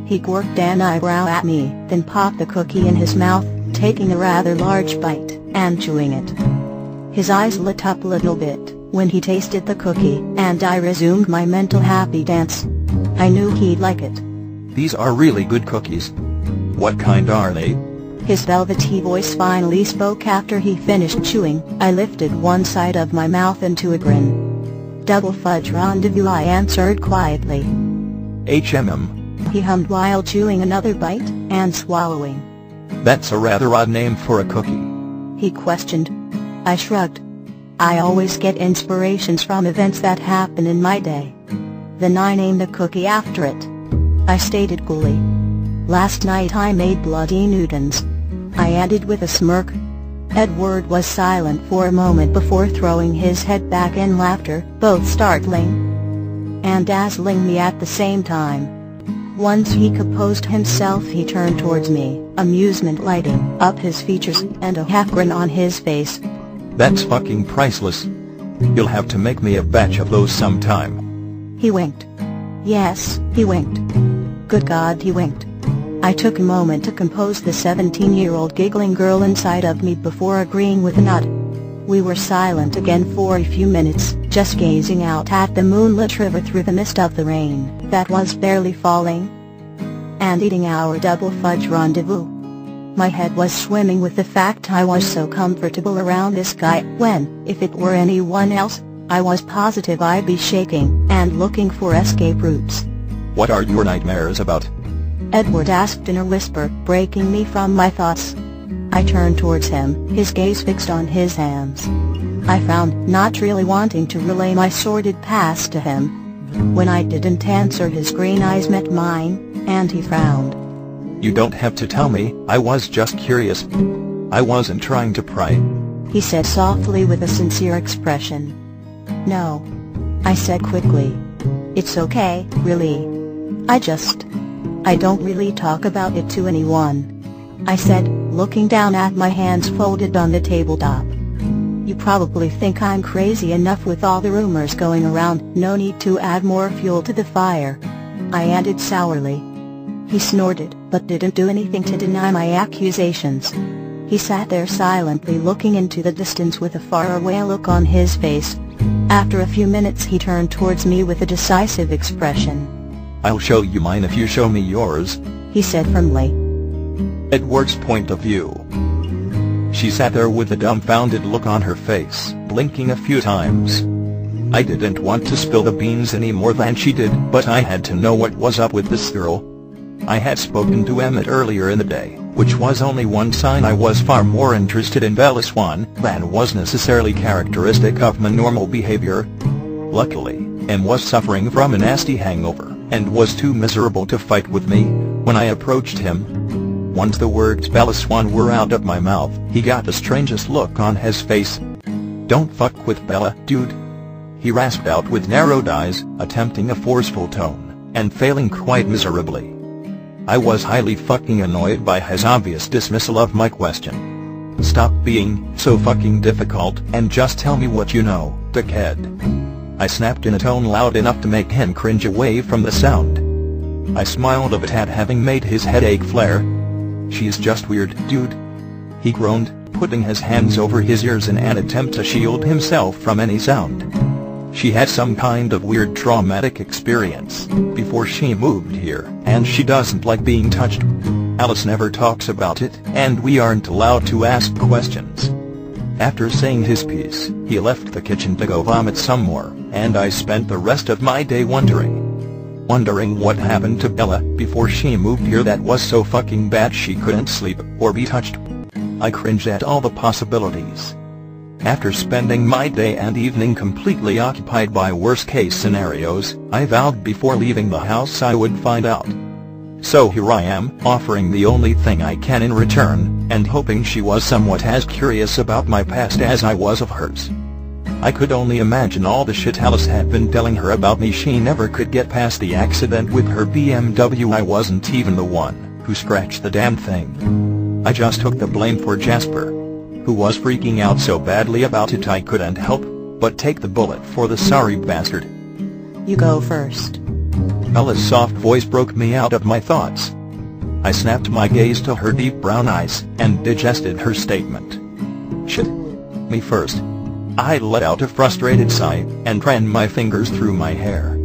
He quirked an eyebrow at me, then popped the cookie in his mouth, taking a rather large bite, and chewing it. His eyes lit up a little bit when he tasted the cookie, and I resumed my mental happy dance. I knew he'd like it. These are really good cookies. What kind are they? His velvety voice finally spoke after he finished chewing. I lifted one side of my mouth into a grin. Double fudge rendezvous, I answered quietly. He hummed while chewing another bite, and swallowing. That's a rather odd name for a cookie. He questioned. I shrugged. I always get inspirations from events that happen in my day. Then I named the cookie after it. I stated coolly. Last night I made bloody noodles. I added with a smirk. Edward was silent for a moment before throwing his head back in laughter, both startling and dazzling me at the same time. Once he composed himself, he turned towards me, amusement lighting up his features and a half grin on his face. That's fucking priceless. You'll have to make me a batch of those sometime. He winked. Yes, he winked. Good God, he winked. I took a moment to compose the 17-year-old giggling girl inside of me before agreeing with a nod. We were silent again for a few minutes, just gazing out at the moonlit river through the mist of the rain that was barely falling, and eating our double fudge rendezvous. My head was swimming with the fact I was so comfortable around this guy when, if it were anyone else, I was positive I'd be shaking and looking for escape routes. What are your nightmares about? Edward asked in a whisper, breaking me from my thoughts. I turned towards him, his gaze fixed on his hands. I found not really wanting to relay my sordid past to him. When I didn't answer, his green eyes met mine, and he frowned. You don't have to tell me, I was just curious. I wasn't trying to pry. He said softly with a sincere expression. No. I said quickly. It's okay, really. I don't really talk about it to anyone. I said, looking down at my hands folded on the tabletop. You probably think I'm crazy enough with all the rumors going around, no need to add more fuel to the fire. I added sourly. He snorted, but didn't do anything to deny my accusations. He sat there silently looking into the distance with a faraway look on his face. After a few minutes he turned towards me with a decisive expression. I'll show you mine if you show me yours, he said firmly. Edward's point of view. She sat there with a dumbfounded look on her face, blinking a few times. I didn't want to spill the beans any more than she did, but I had to know what was up with this girl. I had spoken to Emmett earlier in the day, which was only one sign I was far more interested in Bella Swan than was necessarily characteristic of my normal behavior. Luckily, Em was suffering from a nasty hangover, and was too miserable to fight with me when I approached him. Once the words Bella Swan were out of my mouth, he got the strangest look on his face. Don't fuck with Bella, dude. He rasped out with narrowed eyes, attempting a forceful tone, and failing quite miserably. I was highly fucking annoyed by his obvious dismissal of my question. Stop being so fucking difficult, and just tell me what you know, dickhead. I snapped in a tone loud enough to make him cringe away from the sound. I smiled a bit at having made his headache flare. She's just weird, dude. He groaned, putting his hands over his ears in an attempt to shield himself from any sound. She had some kind of weird traumatic experience before she moved here, and she doesn't like being touched. Alice never talks about it, and we aren't allowed to ask questions. After saying his piece, he left the kitchen to go vomit some more, and I spent the rest of my day wondering what happened to Bella before she moved here that was so fucking bad she couldn't sleep or be touched. I cringed at all the possibilities. After spending my day and evening completely occupied by worst-case scenarios, I vowed before leaving the house I would find out. So here I am, offering the only thing I can in return, and hoping she was somewhat as curious about my past as I was of hers. I could only imagine all the shit Alice had been telling her about me. She never could get past the accident with her BMW. I wasn't even the one who scratched the damn thing. I just took the blame for Jasper, who was freaking out so badly about it I couldn't help but take the bullet for the sorry bastard. You go first. Bella's soft voice broke me out of my thoughts. I snapped my gaze to her deep brown eyes, and digested her statement. Shit. Me first. I let out a frustrated sigh, and ran my fingers through my hair.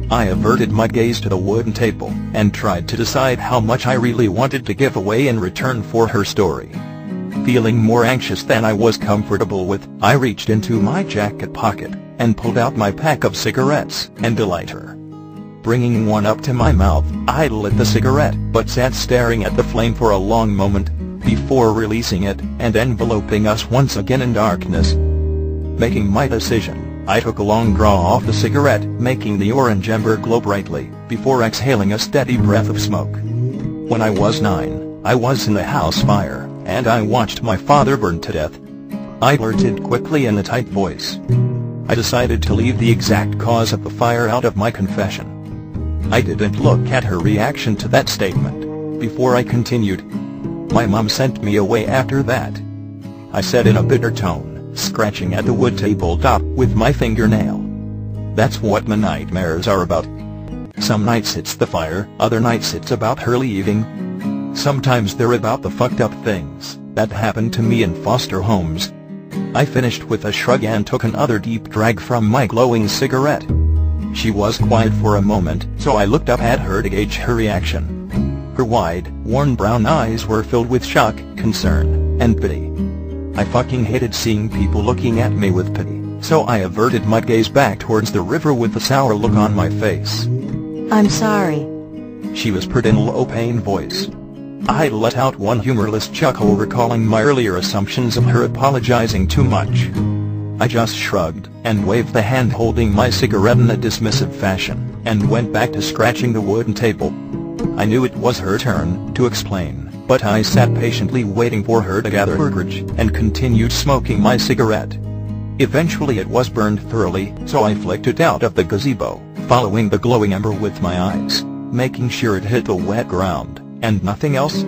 I averted my gaze to the wooden table, and tried to decide how much I really wanted to give away in return for her story. Feeling more anxious than I was comfortable with, I reached into my jacket pocket, and pulled out my pack of cigarettes and a lighter. Bringing one up to my mouth, I lit the cigarette, but sat staring at the flame for a long moment, before releasing it, and enveloping us once again in darkness. Making my decision, I took a long draw off the cigarette, making the orange ember glow brightly, before exhaling a steady breath of smoke. When I was 9, I was in a house fire, and I watched my father burn to death. I blurted quickly in a tight voice. I decided to leave the exact cause of the fire out of my confession. I didn't look at her reaction to that statement, before I continued. My mom sent me away after that, I said in a bitter tone, scratching at the wood tabletop with my fingernail. That's what my nightmares are about. Some nights it's the fire, other nights it's about her leaving. Sometimes they're about the fucked up things that happened to me in foster homes. I finished with a shrug and took another deep drag from my glowing cigarette. She was quiet for a moment, so I looked up at her to gauge her reaction. Her wide, worn brown eyes were filled with shock, concern, and pity. I fucking hated seeing people looking at me with pity, so I averted my gaze back towards the river with a sour look on my face. I'm sorry, she whispered in a low-pain voice. I let out one humorless chuckle, recalling my earlier assumptions of her apologizing too much. I just shrugged, and waved the hand holding my cigarette in a dismissive fashion, and went back to scratching the wooden table. I knew it was her turn to explain, but I sat patiently waiting for her to gather her courage, and continued smoking my cigarette. Eventually it was burned thoroughly, so I flicked it out of the gazebo, following the glowing ember with my eyes, making sure it hit the wet ground, and nothing else.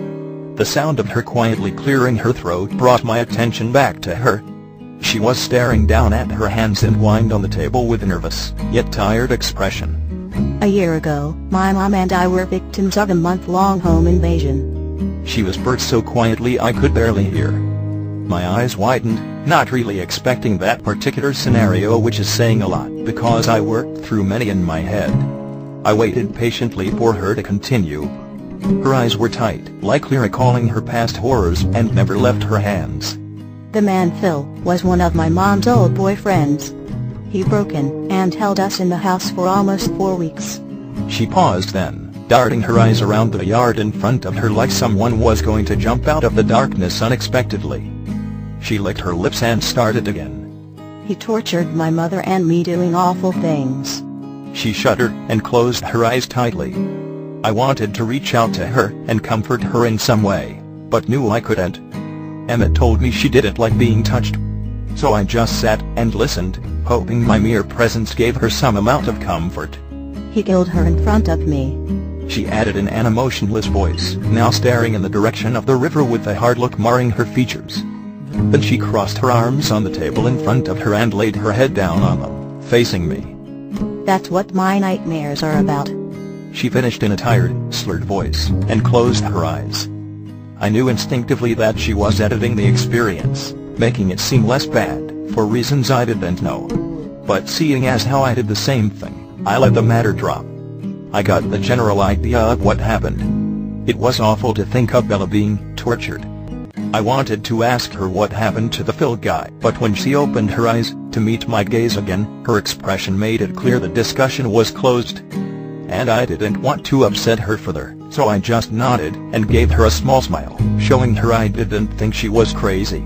The sound of her quietly clearing her throat brought my attention back to her. She was staring down at her hands entwined on the table with a nervous, yet tired expression. A year ago, my mom and I were victims of a month-long home invasion. She whispered so quietly I could barely hear. My eyes widened, not really expecting that particular scenario, which is saying a lot, because I worked through many in my head. I waited patiently for her to continue. Her eyes were tight, likely recalling her past horrors, and never left her hands. The man Phil was one of my mom's old boyfriends. He broke in and held us in the house for almost 4 weeks. She paused then, darting her eyes around the yard in front of her like someone was going to jump out of the darkness unexpectedly. She licked her lips and started again. He tortured my mother and me, doing awful things. She shuddered and closed her eyes tightly. I wanted to reach out to her and comfort her in some way, but knew I couldn't. Emmett told me she didn't like being touched. So I just sat and listened, hoping my mere presence gave her some amount of comfort. He killed her in front of me, she added in an emotionless voice, now staring in the direction of the river with a hard look marring her features. Then she crossed her arms on the table in front of her and laid her head down on them, facing me. That's what my nightmares are about, she finished in a tired, slurred voice, and closed her eyes. I knew instinctively that she was editing the experience, making it seem less bad, for reasons I didn't know. But seeing as how I did the same thing, I let the matter drop. I got the general idea of what happened. It was awful to think of Bella being tortured. I wanted to ask her what happened to the Phil guy, but when she opened her eyes to meet my gaze again, her expression made it clear the discussion was closed. And I didn't want to upset her further, so I just nodded and gave her a small smile, showing her I didn't think she was crazy.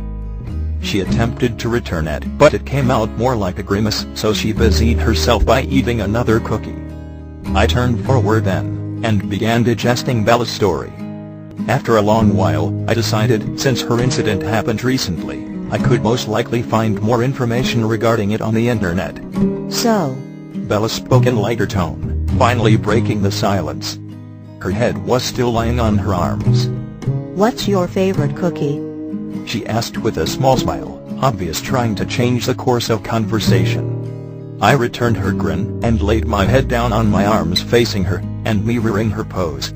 She attempted to return it, but it came out more like a grimace, so she busied herself by eating another cookie. I turned forward then, and began digesting Bella's story. After a long while, I decided, since her incident happened recently, I could most likely find more information regarding it on the internet. So, Bella spoke in lighter tone, finally breaking the silence. Her head was still lying on her arms. What's your favorite cookie? She asked with a small smile, obvious trying to change the course of conversation. I returned her grin and laid my head down on my arms facing her, and mirroring her pose.